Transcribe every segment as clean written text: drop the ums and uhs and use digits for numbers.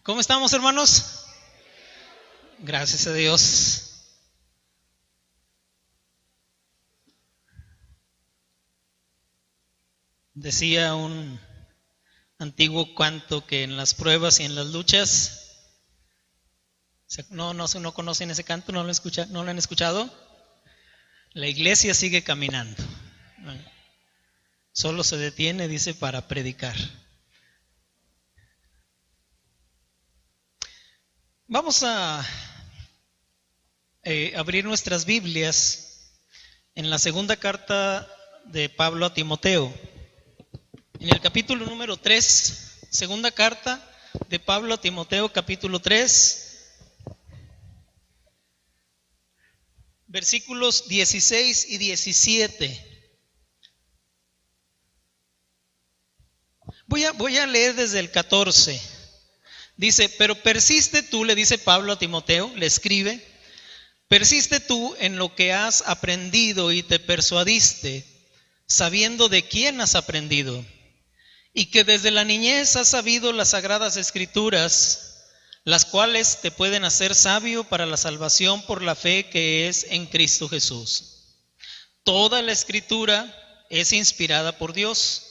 ¿Cómo estamos, hermanos? Gracias a Dios. Decía un antiguo canto que en las pruebas y en las luchas, no conocen ese canto, no lo han escuchado. La iglesia sigue caminando. Solo se detiene, dice, para predicar. Vamos a abrir nuestras Biblias en la segunda carta de Pablo a Timoteo. En el capítulo número 3, segunda carta de Pablo a Timoteo, capítulo 3, versículos 16 y 17. Voy a leer desde el 14. Dice, pero persiste tú, le dice Pablo a Timoteo, le escribe, persiste tú en lo que has aprendido y te persuadiste, sabiendo de quién has aprendido, y que desde la niñez has sabido las sagradas escrituras, las cuales te pueden hacer sabio para la salvación por la fe que es en Cristo Jesús. Toda la escritura es inspirada por Dios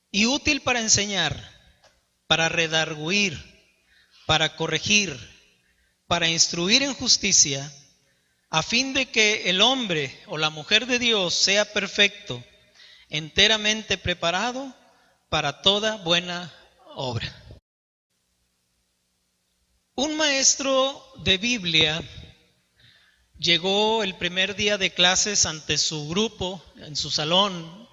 y útil para enseñar, para redarguir, para corregir, para instruir en justicia, a fin de que el hombre o la mujer de Dios sea perfecto, enteramente preparado para toda buena obra. Un maestro de Biblia llegó el primer día de clases ante su grupo, en su salón.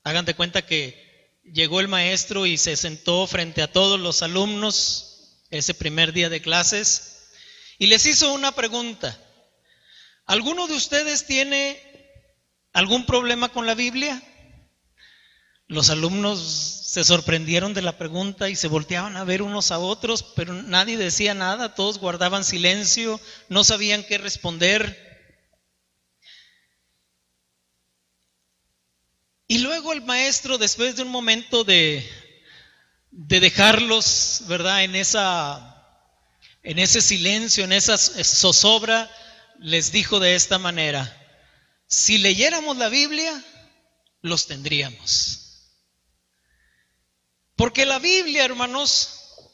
Hagan de cuenta que llegó el maestro y se sentó frente a todos los alumnos ese primer día de clases y les hizo una pregunta. ¿Alguno de ustedes tiene algún problema con la Biblia? Los alumnos se sorprendieron de la pregunta y se volteaban a ver unos a otros, pero nadie decía nada, todos guardaban silencio, no sabían qué responder. Y luego el maestro, después de un momento de dejarlos, ¿verdad?, en ese silencio, en esa zozobra, les dijo de esta manera: si leyéramos la Biblia, los tendríamos. Porque la Biblia, hermanos,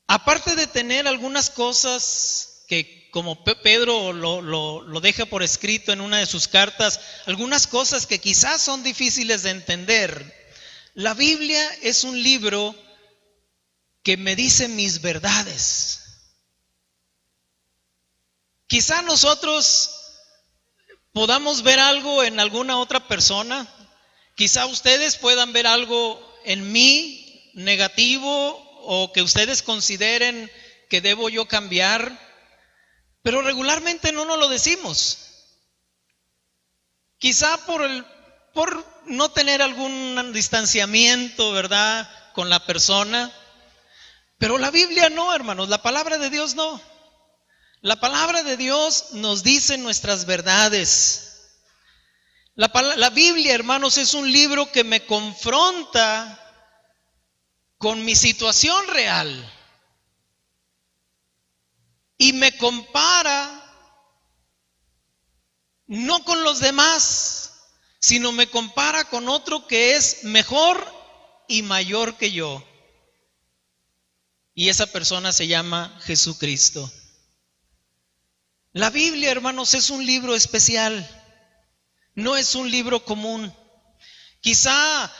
aparte de tener algunas cosas que, como Pedro lo deja por escrito en una de sus cartas, algunas cosas que quizás son difíciles de entender, la Biblia es un libro que me dice mis verdades. Quizá nosotros podamos ver algo en alguna otra persona, quizá ustedes puedan ver algo en mí negativo o que ustedes consideren que debo yo cambiar, pero regularmente no nos lo decimos. Quizá por no tener algún distanciamiento, ¿verdad?, con la persona. Pero la Biblia no, hermanos, la palabra de Dios no. La palabra de Dios nos dice nuestras verdades. La Biblia, hermanos, es un libro que me confronta con mi situación real y me compara no con los demás, sino me compara con otro que es mejor y mayor que yo. Y esa persona se llama Jesucristo. La Biblia, hermanos, es un libro especial, no es un libro común. Quizá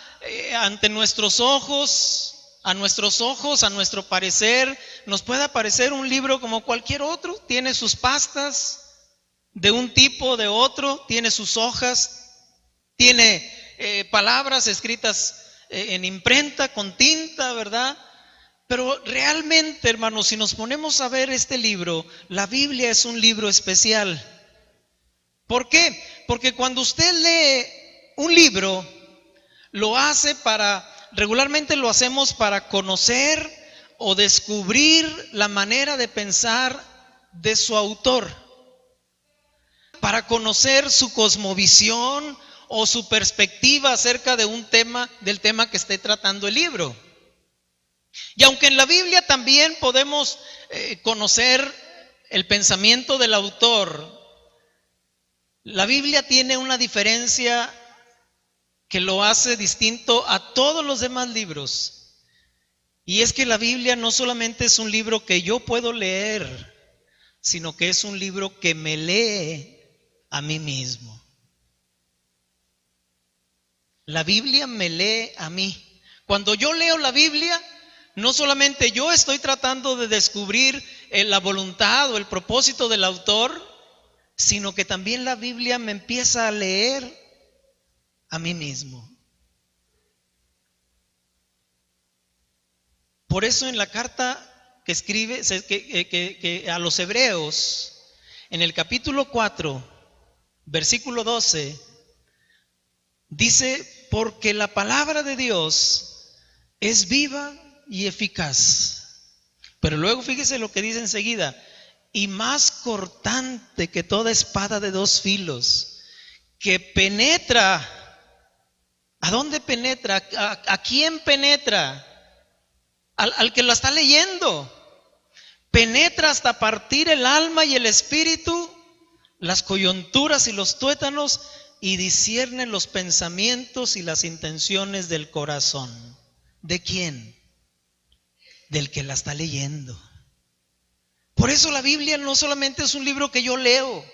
ante nuestros ojos, a nuestro parecer, nos pueda parecer un libro como cualquier otro. Tiene sus pastas de un tipo, de otro, tiene sus hojas, tiene palabras escritas en imprenta, con tinta, ¿verdad? Pero realmente, hermanos, si nos ponemos a ver este libro, la Biblia es un libro especial. ¿Por qué? Porque cuando usted lee un libro, regularmente lo hacemos para conocer o descubrir la manera de pensar de su autor, para conocer su cosmovisión o su perspectiva acerca de del tema que esté tratando el libro. Y aunque en la Biblia también podemos conocer el pensamiento del autor, la Biblia tiene una diferencia que lo hace distinto a todos los demás libros. Y es que la Biblia no solamente es un libro que yo puedo leer, sino que es un libro que me lee a mí mismo. La Biblia me lee a mí. Cuando yo leo la Biblia, no solamente yo estoy tratando de descubrir la voluntad o el propósito del autor, sino que también la Biblia me empieza a leer a mí mismo. Por eso en la carta que escribe que a los Hebreos, en el capítulo 4, versículo 12, dice: porque la palabra de Dios es viva y eficaz. Pero luego fíjese lo que dice enseguida: y más cortante que toda espada de dos filos, que penetra. ¿A dónde penetra? ¿A quién penetra? Al que lo está leyendo. Penetra hasta partir el alma y el espíritu, las coyunturas y los tuétanos, y discierne los pensamientos y las intenciones del corazón. ¿De quién? Del que la está leyendo. Por eso la Biblia no solamente es un libro que yo leo,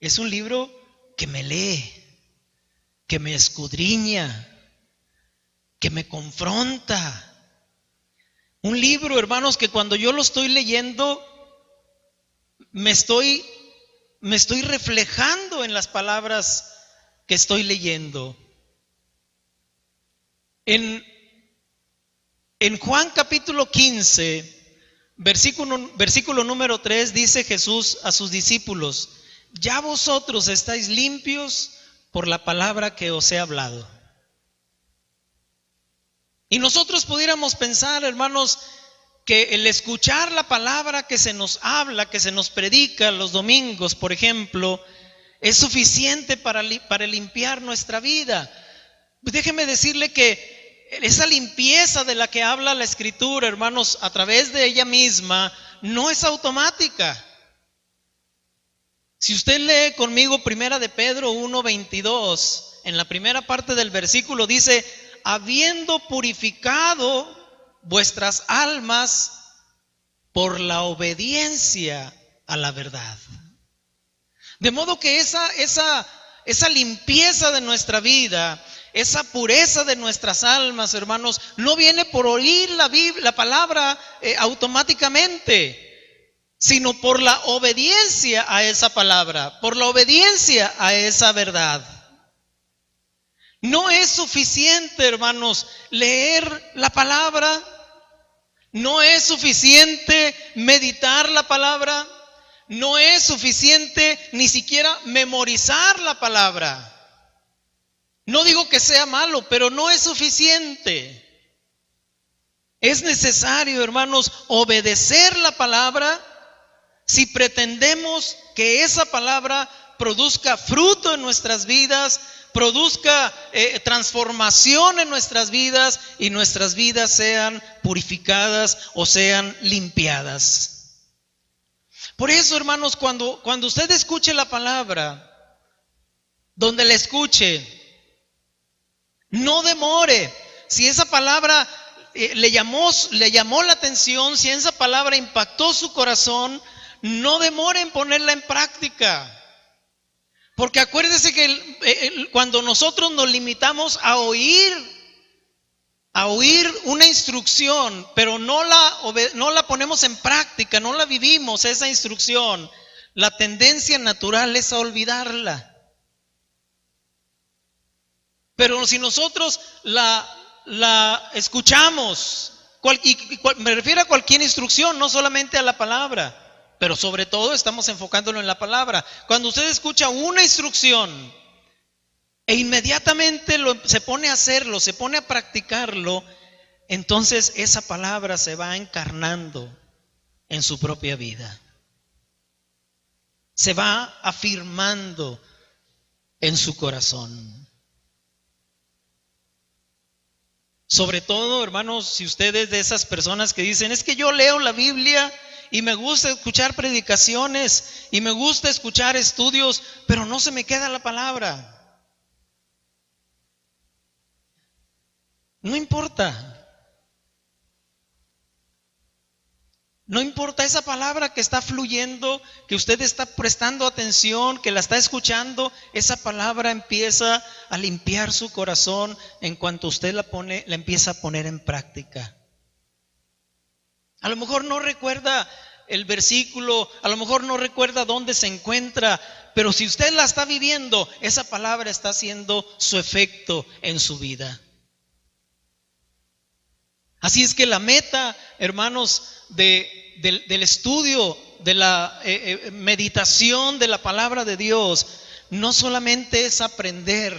es un libro que me lee, que me escudriña, que me confronta. Un libro, hermanos, que cuando yo lo estoy leyendo, me estoy reflejando en las palabras que estoy leyendo. En Juan capítulo 15, versículo número 3, dice Jesús a sus discípulos: ya vosotros estáis limpios por la palabra que os he hablado. Y nosotros pudiéramos pensar, hermanos, que el escuchar la palabra que se nos habla, que se nos predica los domingos, por ejemplo, es suficiente para limpiar nuestra vida. Déjeme decirle que esa limpieza de la que habla la Escritura, hermanos, a través de ella misma, no es automática. Si usted lee conmigo Primera de Pedro 1:22, en la primera parte del versículo dice: habiendo purificado vuestras almas por la obediencia a la verdad. De modo que esa limpieza de nuestra vida, esa pureza de nuestras almas, hermanos, no viene por oír la palabra automáticamente, sino por la obediencia a esa palabra, por la obediencia a esa verdad. No es suficiente, hermanos, leer la palabra. No es suficiente meditar la palabra. No es suficiente ni siquiera memorizar la palabra. No digo que sea malo, pero no es suficiente. Es necesario, hermanos, obedecer la palabra si pretendemos que esa palabra produzca fruto en nuestras vidas, produzca transformación en nuestras vidas y nuestras vidas sean purificadas o sean limpiadas. Por eso, hermanos, cuando usted escuche la palabra, donde la escuche, no demore. Si esa palabra le llamó la atención, si esa palabra impactó su corazón, no demore en ponerla en práctica. Porque acuérdese que cuando nosotros nos limitamos a oír una instrucción, pero no la ponemos en práctica, no la vivimos esa instrucción, la tendencia natural es a olvidarla. Pero si nosotros la escuchamos, me refiero a cualquier instrucción, no solamente a la palabra, pero sobre todo estamos enfocándolo en la palabra. Cuando usted escucha una instrucción e inmediatamente se pone a hacerlo, se pone a practicarlo, entonces esa palabra se va encarnando en su propia vida. Se va afirmando en su corazón. Sobre todo, hermanos, si ustedes de esas personas que dicen, es que yo leo la Biblia y me gusta escuchar predicaciones y me gusta escuchar estudios, pero no se me queda la palabra. No importa. No importa esa palabra que está fluyendo, que usted está prestando atención, que la está escuchando, esa palabra empieza a limpiar su corazón en cuanto usted la empieza a poner en práctica. A lo mejor no recuerda el versículo, a lo mejor no recuerda dónde se encuentra, pero si usted la está viviendo, esa palabra está haciendo su efecto en su vida. Así es que la meta, hermanos, del estudio, de la meditación de la palabra de Dios, no solamente es aprender,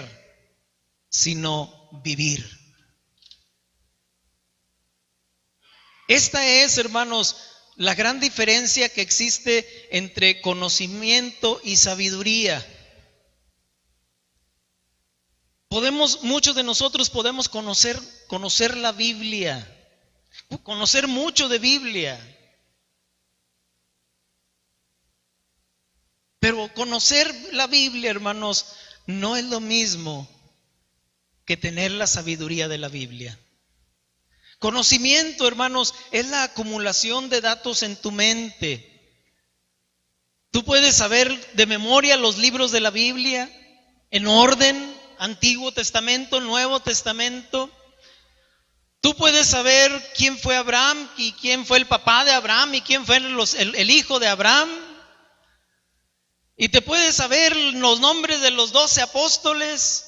sino vivir. Esta es, hermanos, la gran diferencia que existe entre conocimiento y sabiduría. Muchos de nosotros podemos conocer la Biblia, conocer mucho de Biblia, pero conocer la Biblia, hermanos, no es lo mismo que tener la sabiduría de la Biblia. Conocimiento, hermanos, es la acumulación de datos en tu mente. Tú puedes saber de memoria los libros de la Biblia en orden, Antiguo Testamento, Nuevo Testamento. Tú puedes saber quién fue Abraham y quién fue el papá de Abraham y quién fue el hijo de Abraham. Y te puedes saber los nombres de los 12 apóstoles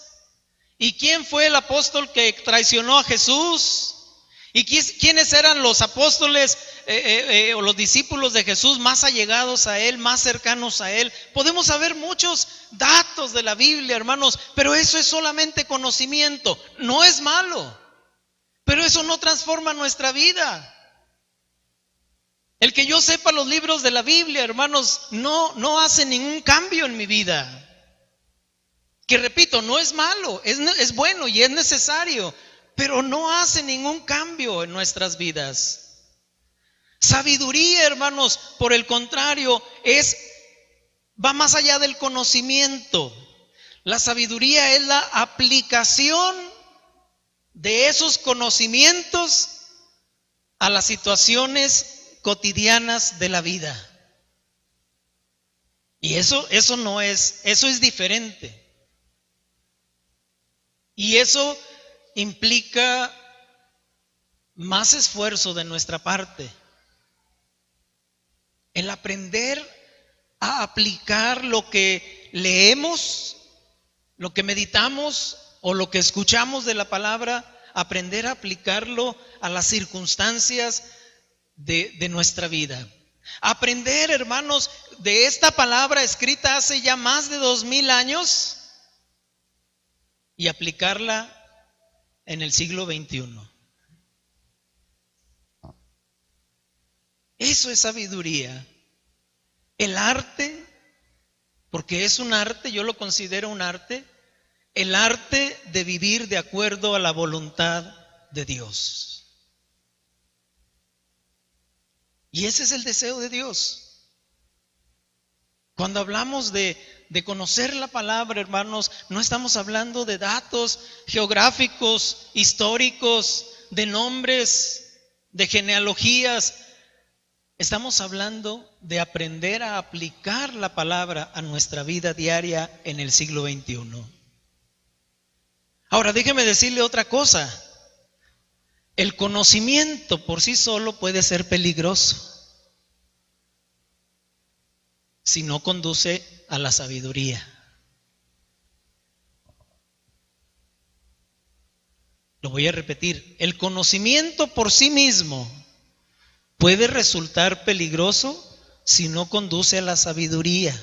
y quién fue el apóstol que traicionó a Jesús y quiénes eran los apóstoles o los discípulos de Jesús más allegados a Él, más cercanos a Él. Podemos saber muchos datos de la Biblia, hermanos, pero eso es solamente conocimiento. No es malo, pero eso no transforma nuestra vida. El que yo sepa los libros de la Biblia, hermanos, no hace ningún cambio en mi vida. Que repito, no es malo, es bueno y es necesario, pero no hace ningún cambio en nuestras vidas. Sabiduría, hermanos, por el contrario, va más allá del conocimiento. La sabiduría es la aplicación de esos conocimientos a las situaciones cotidianas de la vida. Y eso es diferente. Y eso implica más esfuerzo de nuestra parte. El aprender a aplicar lo que leemos, lo que meditamos o lo que escuchamos de la palabra, aprender a aplicarlo a las circunstancias de nuestra vida. Aprender, hermanos, de esta palabra escrita hace ya más de 2000 años y aplicarla en el siglo XXI. Eso es sabiduría. El arte, porque es un arte, yo lo considero un arte, el arte de vivir de acuerdo a la voluntad de Dios. Y ese es el deseo de Dios. Cuando hablamos de conocer la palabra, hermanos, no estamos hablando de datos geográficos, históricos, de nombres, de genealogías. Estamos hablando de aprender a aplicar la palabra a nuestra vida diaria en el siglo XXI. Ahora, déjeme decirle otra cosa. El conocimiento por sí solo puede ser peligroso si no conduce a la sabiduría. Lo voy a repetir. El conocimiento por sí mismo puede resultar peligroso si no conduce a la sabiduría.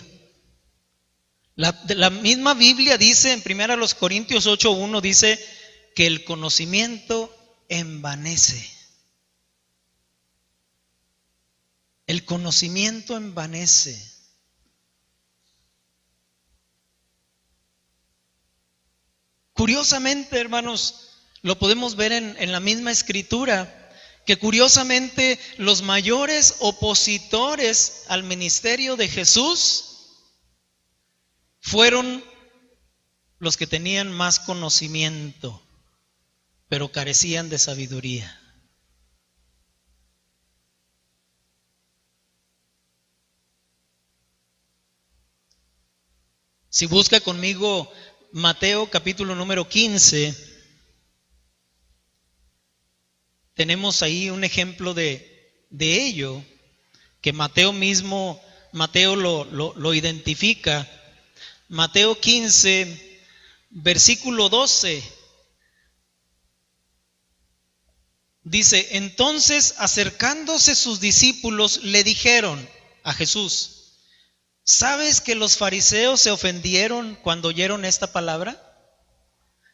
La misma Biblia dice en 1 Corintios 8:1, dice que el conocimiento envanece. El conocimiento envanece. Curiosamente, hermanos, Lo podemos ver en la misma escritura, que curiosamente los mayores opositores al ministerio de Jesús fueron los que tenían más conocimiento, pero carecían de sabiduría. Si busca conmigo Mateo capítulo número 15, tenemos ahí un ejemplo de ello, que Mateo mismo, Mateo lo identifica. Mateo 15, versículo 12, dice: entonces acercándose sus discípulos le dijeron a Jesús: ¿sabes que los fariseos se ofendieron cuando oyeron esta palabra?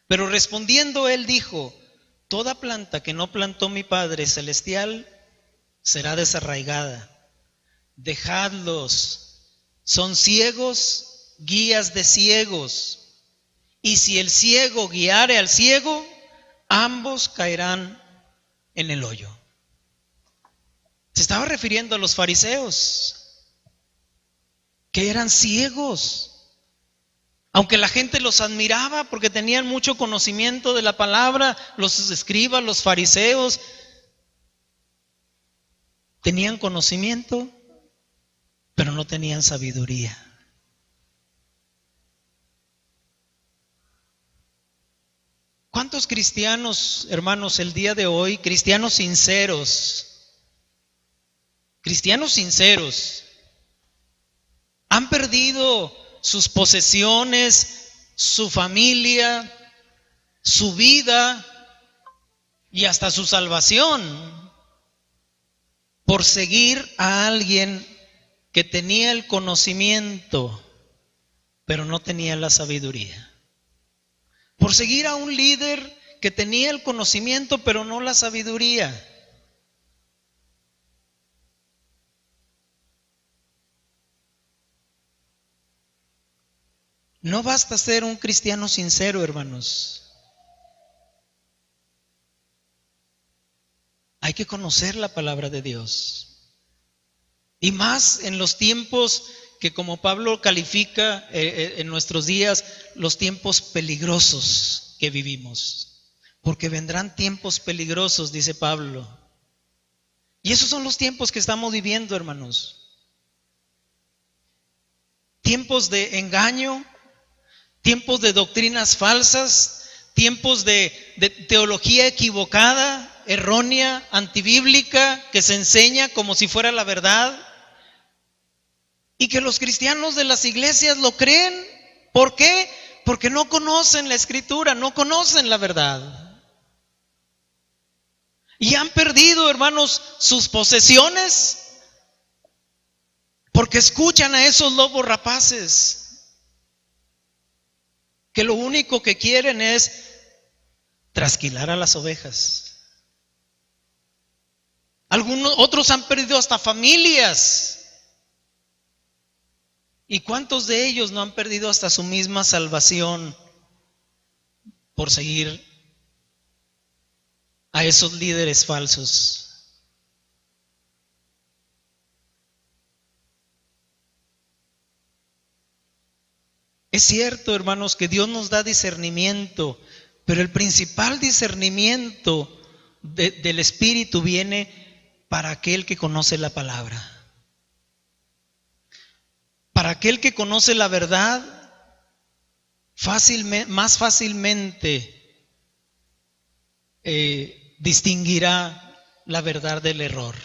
Pero respondiendo él dijo: toda planta que no plantó mi Padre Celestial será desarraigada. Dejadlos, son ciegos, guías de ciegos. Y si el ciego guiare al ciego, ambos caerán en el hoyo. Se estaba refiriendo a los fariseos, que eran ciegos. Aunque la gente los admiraba porque tenían mucho conocimiento de la palabra, los escribas, los fariseos, tenían conocimiento, pero no tenían sabiduría. ¿Cuántos cristianos, hermanos, el día de hoy, cristianos sinceros, han perdido sus posesiones, su familia, su vida y hasta su salvación por seguir a alguien que tenía el conocimiento, pero no tenía la sabiduría? Por seguir a un líder que tenía el conocimiento, pero no la sabiduría. No basta ser un cristiano sincero, hermanos. Hay que conocer la palabra de Dios. Y más en los tiempos que, como Pablo califica en nuestros días, los tiempos peligrosos que vivimos. Porque vendrán tiempos peligrosos, dice Pablo. Y esos son los tiempos que estamos viviendo, hermanos. Tiempos de engaño, tiempos de doctrinas falsas, tiempos de teología equivocada, errónea, antibíblica, que se enseña como si fuera la verdad. Y que los cristianos de las iglesias lo creen. ¿Por qué? Porque no conocen la escritura, no conocen la verdad. Y han perdido, hermanos, sus posesiones porque escuchan a esos lobos rapaces que lo único que quieren es trasquilar a las ovejas. Otros han perdido hasta familias. ¿Y cuántos de ellos no han perdido hasta su misma salvación por seguir a esos líderes falsos? Es cierto, hermanos, que Dios nos da discernimiento, pero el principal discernimiento del Espíritu viene para aquel que conoce la palabra. Para aquel que conoce la verdad, más fácilmente distinguirá la verdad del error,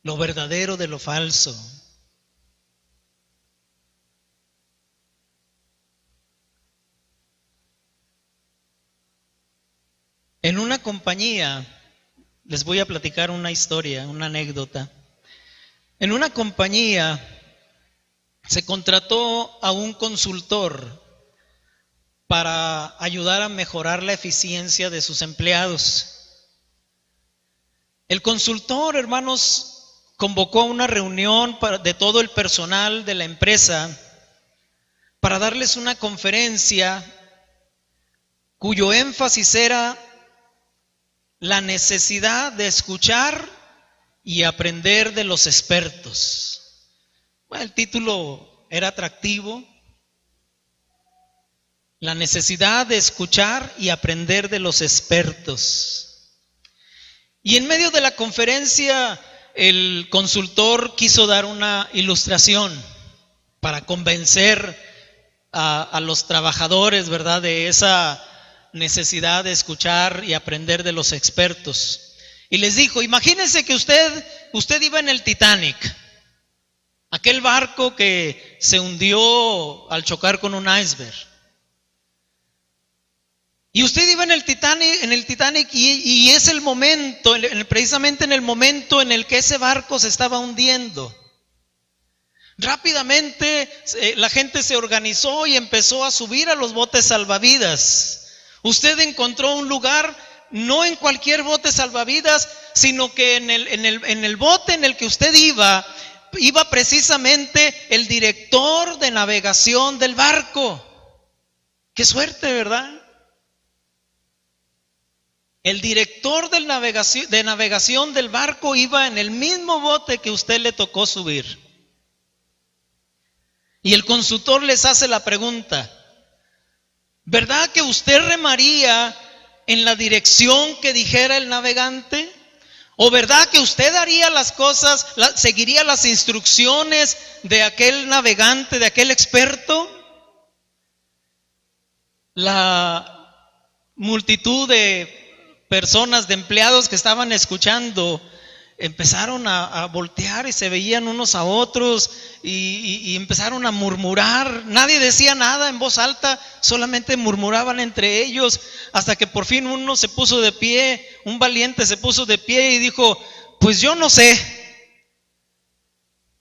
lo verdadero de lo falso. En una compañía, les voy a platicar una historia, una anécdota. En una compañía se contrató a un consultor para ayudar a mejorar la eficiencia de sus empleados. El consultor, hermanos, convocó a una reunión de todo el personal de la empresa para darles una conferencia cuyo énfasis era la necesidad de escuchar y aprender de los expertos. Bueno, el título era atractivo. La necesidad de escuchar y aprender de los expertos. Y en medio de la conferencia, el consultor quiso dar una ilustración para convencer a los trabajadores, ¿verdad?, de esa necesidad de escuchar y aprender de los expertos. Y les dijo: imagínense que usted iba en el Titanic, aquel barco que se hundió al chocar con un iceberg. Y usted iba en el Titanic y es el momento, precisamente en el momento en el que ese barco se estaba hundiendo. Rápidamente la gente se organizó y empezó a subir a los botes salvavidas. Usted encontró un lugar, no en cualquier bote salvavidas, sino que en el bote en el que usted iba precisamente el director de navegación del barco. Qué suerte, ¿verdad? El director de navegación del barco iba en el mismo bote que usted le tocó subir. Y el consultor les hace la pregunta: ¿verdad que usted remaría en la dirección que dijera el navegante? ¿O verdad que usted haría las cosas, seguiría las instrucciones de aquel navegante, de aquel experto? La multitud de personas, de empleados que estaban escuchando, empezaron a voltear y se veían unos a otros y empezaron a murmurar. Nadie decía nada en voz alta, solamente murmuraban entre ellos, hasta que por fin uno se puso de pie, un valiente se puso de pie y dijo: pues yo no sé,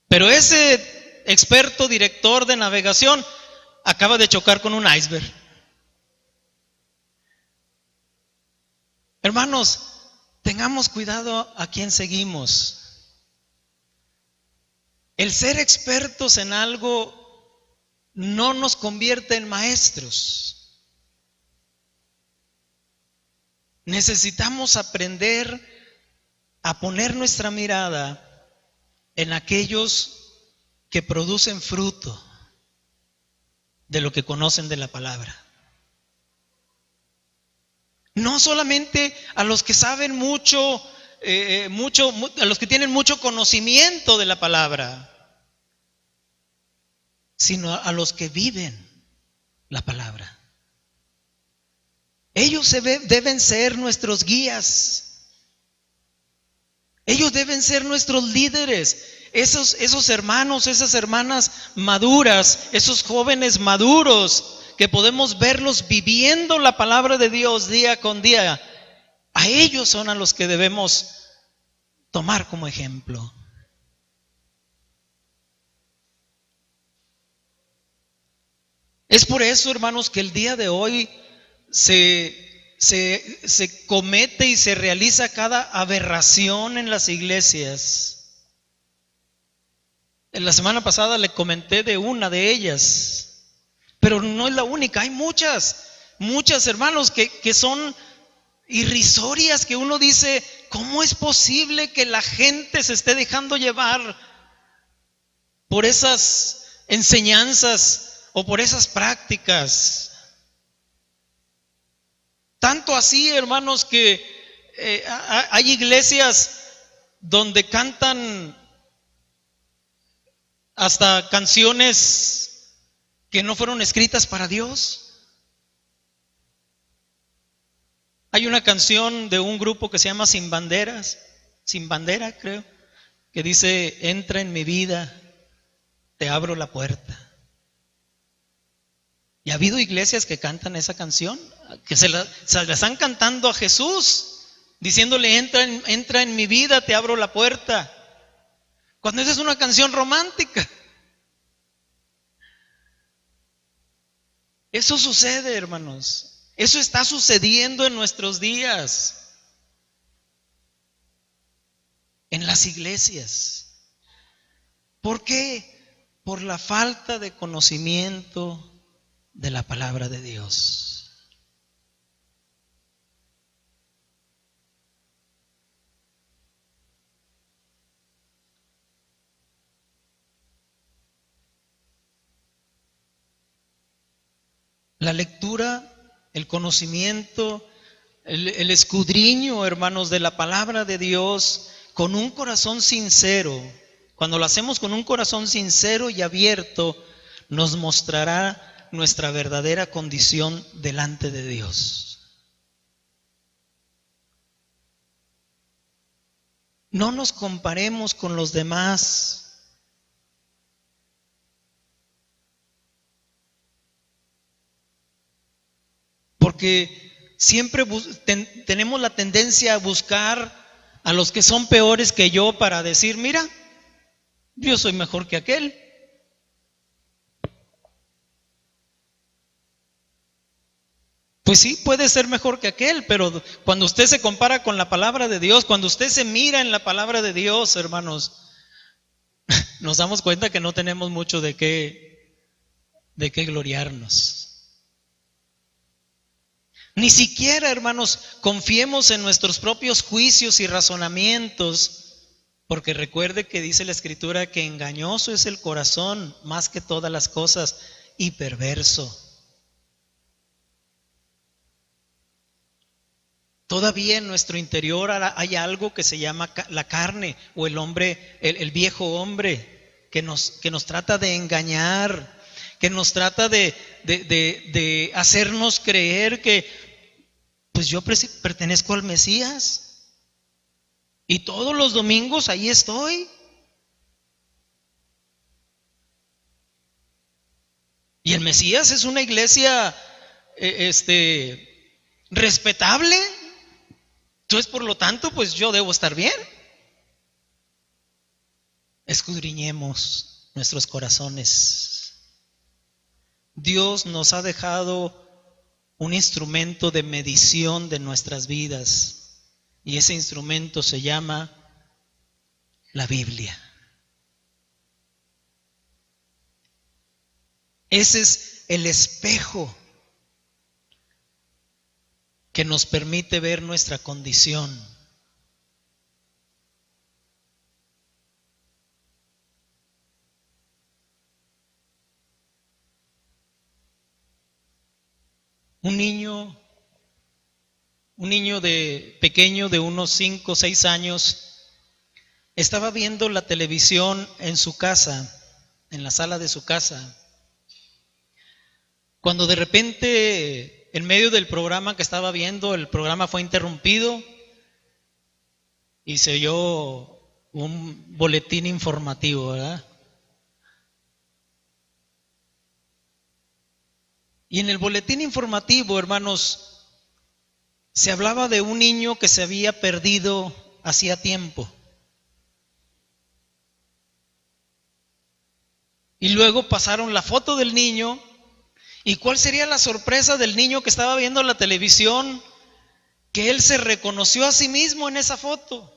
pero ese experto director de navegación acaba de chocar con un iceberg. Hermanos, tengamos cuidado a quién seguimos. El ser expertos en algo no nos convierte en maestros. Necesitamos aprender a poner nuestra mirada en aquellos que producen fruto de lo que conocen de la palabra. No solamente a los que saben mucho, a los que tienen mucho conocimiento de la palabra, sino a los que viven la palabra. Ellos deben ser nuestros guías. Ellos deben ser nuestros líderes. Esos hermanos, esas hermanas maduras, esos jóvenes maduros, que podemos verlos viviendo la palabra de Dios día con día, a ellos son a los que debemos tomar como ejemplo. Es por eso, hermanos, que el día de hoy se comete y se realiza cada aberración en las iglesias. En la semana pasada le comenté de una de ellas. Pero no es la única, hay muchas, hermanos, que son irrisorias, que uno dice: ¿cómo es posible que la gente se esté dejando llevar por esas enseñanzas o por esas prácticas? Tanto así, hermanos, que hay iglesias donde cantan hasta canciones que no fueron escritas para Dios. Hay una canción de un grupo que se llama Sin Banderas, Sin Bandera creo, que dice: entra en mi vida, te abro la puerta. Y ha habido iglesias que cantan esa canción, que se la están cantando a Jesús, diciéndole: entra en mi vida, te abro la puerta, cuando esa es una canción romántica. Eso sucede, hermanos. Eso está sucediendo en nuestros días, en las iglesias. ¿Por qué? Por la falta de conocimiento de la palabra de Dios. La lectura, el conocimiento, el escudriño, hermanos, de la palabra de Dios con un corazón sincero. Cuando lo hacemos con un corazón sincero y abierto, nos mostrará nuestra verdadera condición delante de Dios. No nos comparemos con los demás. Porque siempre tenemos la tendencia a buscar a los que son peores que yo para decir, mira, yo soy mejor que aquel. Pues sí, puede ser mejor que aquel, pero cuando usted se compara con la palabra de Dios, cuando usted se mira en la palabra de Dios, hermanos, nos damos cuenta que no tenemos mucho de qué gloriarnos. Ni siquiera, hermanos, confiemos en nuestros propios juicios y razonamientos, porque recuerde que dice la Escritura que engañoso es el corazón más que todas las cosas y perverso. Todavía en nuestro interior hay algo que se llama la carne o el hombre, el viejo hombre, que nos trata de engañar, que nos trata de hacernos creer que pues yo pertenezco al Mesías y todos los domingos ahí estoy. Y el Mesías es una iglesia respetable. Entonces, por lo tanto, pues yo debo estar bien. Escudriñemos nuestros corazones. Dios nos ha dejado un instrumento de medición de nuestras vidas, y ese instrumento se llama la Biblia. Ese es el espejo que nos permite ver nuestra condición. Un niño pequeño de unos 5 o 6 años estaba viendo la televisión en su casa, en la sala de su casa, cuando de repente, en medio del programa que estaba viendo, el programa fue interrumpido y se oyó un boletín informativo, ¿verdad? Y en el boletín informativo, hermanos, se hablaba de un niño que se había perdido hacía tiempo. Y luego pasaron la foto del niño. ¿Y cuál sería la sorpresa del niño que estaba viendo la televisión? Que él se reconoció a sí mismo en esa foto.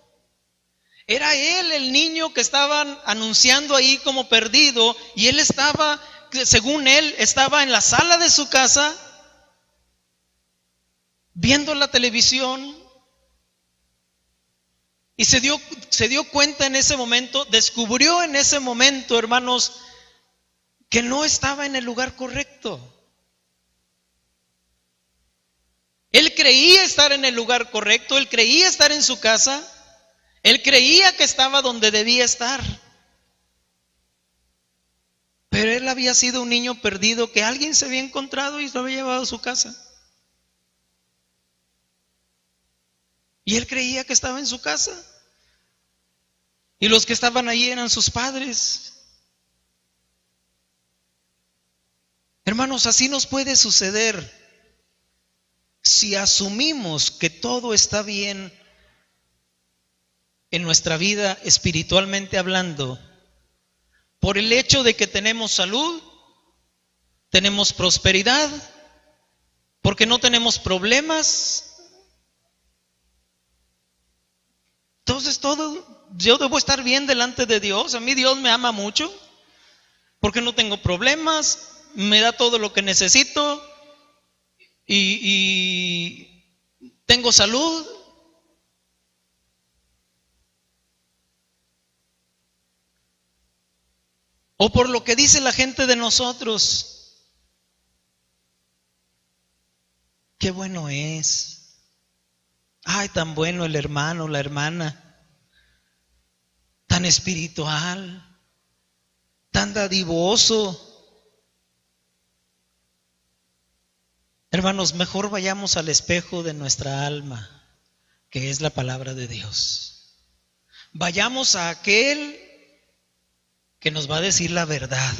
Era él el niño que estaban anunciando ahí como perdido, y él estaba, según él, estaba en la sala de su casa viendo la televisión, y se dio cuenta en ese momento, descubrió en ese momento, hermanos, que no estaba en el lugar correcto. Él creía estar en el lugar correcto, él creía estar en su casa, él creía que estaba donde debía estar. Pero él había sido un niño perdido que alguien se había encontrado y lo había llevado a su casa. Y él creía que estaba en su casa. Y los que estaban ahí eran sus padres. Hermanos, así nos puede suceder si asumimos que todo está bien en nuestra vida espiritualmente hablando, por el hecho de que tenemos salud, tenemos prosperidad, porque no tenemos problemas. Entonces yo debo estar bien delante de Dios. A mí Dios me ama mucho, porque no tengo problemas, me da todo lo que necesito y tengo salud. O por lo que dice la gente de nosotros. qué bueno es. Ay, tan bueno el hermano, la hermana, tan espiritual, tan dadivoso. Hermanos, mejor vayamos al espejo de nuestra alma, que es la palabra de Dios. Vayamos a aquel que nos va a decir la verdad,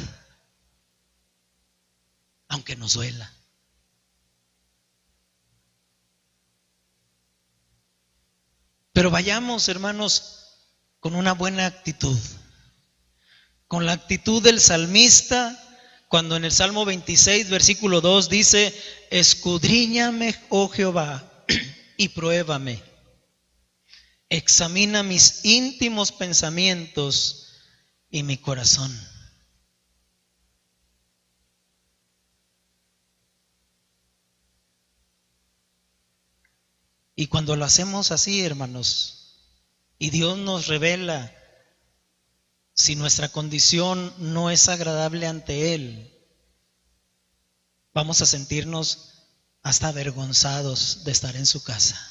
aunque nos duela. Pero vayamos, hermanos, con una buena actitud, con la actitud del salmista, cuando en el Salmo 26, versículo 2 dice: escudriñame, oh Jehová, y pruébame. Examina mis íntimos pensamientos y mi corazón. Y cuando lo hacemos así, hermanos, y Dios nos revela si nuestra condición no es agradable ante Él, vamos a sentirnos hasta avergonzados de estar en su casa.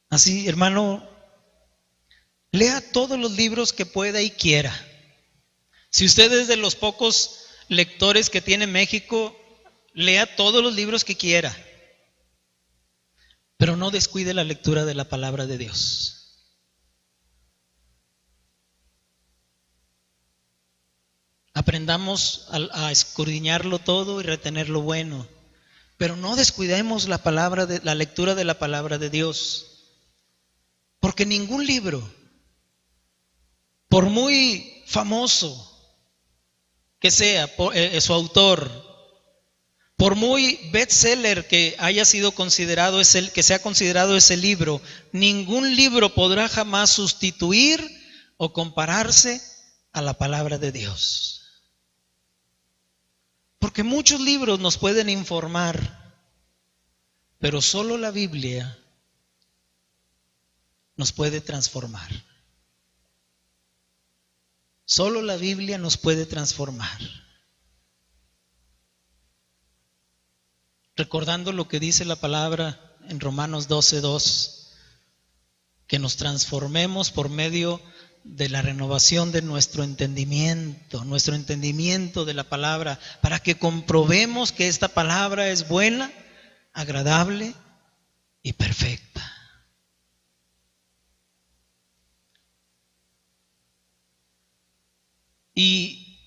Así, hermano, lea todos los libros que pueda y quiera. Si usted es de los pocos lectores que tiene México, lea todos los libros que quiera, pero no descuide la lectura de la palabra de Dios. Aprendamos a escudriñarlo todo y retener lo bueno, pero no descuidemos la lectura de la palabra de Dios. Porque ningún libro, por muy famoso que sea su autor, por muy bestseller que haya sido considerado, que sea considerado ese libro, ningún libro podrá jamás sustituir o compararse a la palabra de Dios. Porque muchos libros nos pueden informar, pero solo la Biblia nos puede transformar. Solo la Biblia nos puede transformar. Recordando lo que dice la palabra en Romanos 12:2, que nos transformemos por medio de la renovación de nuestro entendimiento de la palabra, para que comprobemos que esta palabra es buena, agradable y perfecta. Y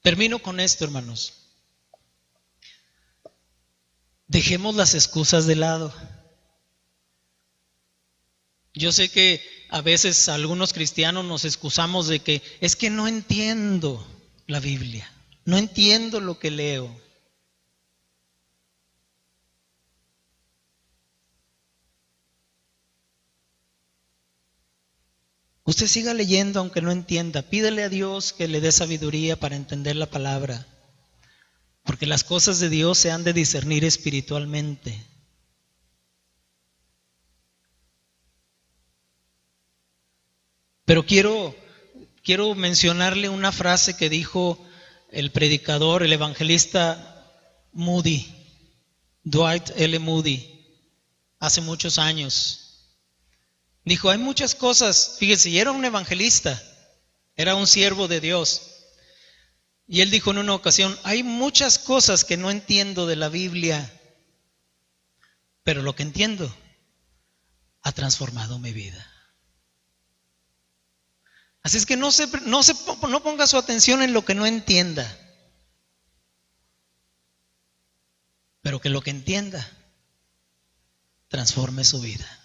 termino con esto, hermanos. Dejemos las excusas de lado. Yo sé que a veces algunos cristianos nos excusamos de que es que no entiendo la Biblia, no entiendo lo que leo. Usted siga leyendo aunque no entienda. Pídele a Dios que le dé sabiduría para entender la palabra. Porque las cosas de Dios se han de discernir espiritualmente. Pero quiero mencionarle una frase que dijo el predicador, el evangelista Moody, Dwight L. Moody, hace muchos años. Dijo, hay muchas cosas, fíjese, y era un evangelista, era un siervo de Dios. Y él dijo en una ocasión, hay muchas cosas que no entiendo de la Biblia, pero lo que entiendo ha transformado mi vida. Así es que no ponga su atención en lo que no entienda, pero que lo que entienda transforme su vida.